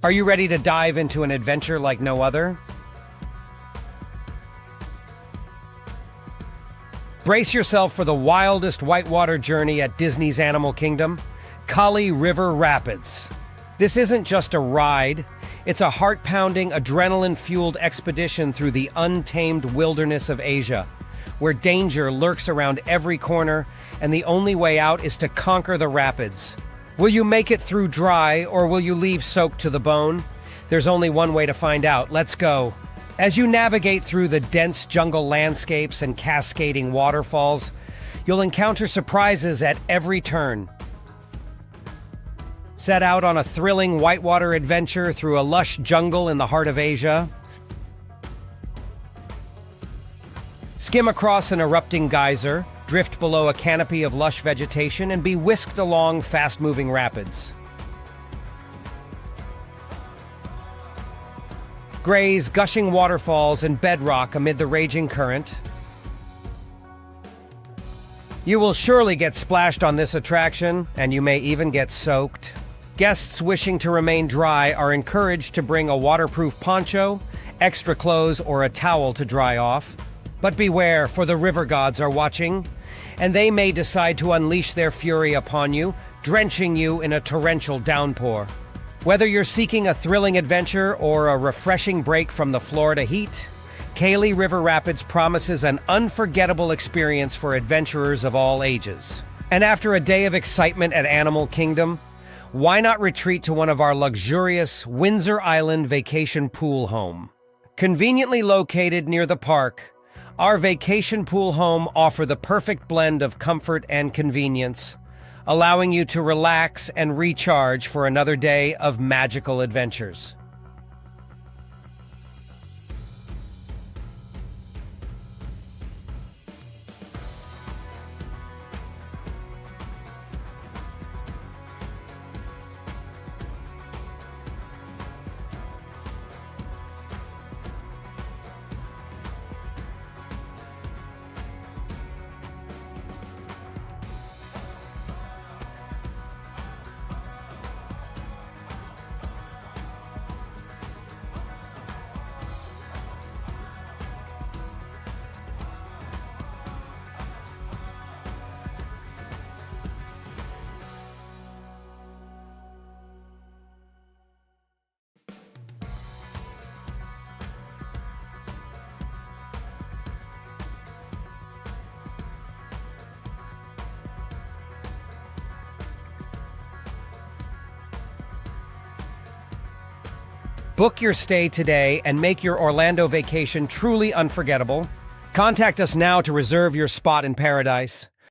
Are you ready to dive into an adventure like no other? Brace yourself for the wildest whitewater journey at Disney's Animal Kingdom, Kali River Rapids. This isn't just a ride, it's a heart-pounding, adrenaline-fueled expedition through the untamed wilderness of Asia, where danger lurks around every corner and the only way out is to conquer the rapids. Will you make it through dry, or will you leave soaked to the bone? There's only one way to find out. Let's go. As you navigate through the dense jungle landscapes and cascading waterfalls, you'll encounter surprises at every turn. Set out on a thrilling whitewater adventure through a lush jungle in the heart of Asia. Skim across an erupting geyser, drift below a canopy of lush vegetation, and be whisked along fast-moving rapids. Graze gushing waterfalls and bedrock amid the raging current. You will surely get splashed on this attraction, and you may even get soaked. Guests wishing to remain dry are encouraged to bring a waterproof poncho, extra clothes, or a towel to dry off. But beware, for the river gods are watching, and they may decide to unleash their fury upon you, drenching you in a torrential downpour. Whether you're seeking a thrilling adventure or a refreshing break from the Florida heat, Kali River Rapids promises an unforgettable experience for adventurers of all ages. And after a day of excitement at Animal Kingdom, why not retreat to one of our luxurious Windsor Island vacation pool home? Conveniently located near the park, our vacation pool home offer the perfect blend of comfort and convenience, allowing you to relax and recharge for another day of magical adventures. Book your stay today and make your Orlando vacation truly unforgettable. Contact us now to reserve your spot in paradise.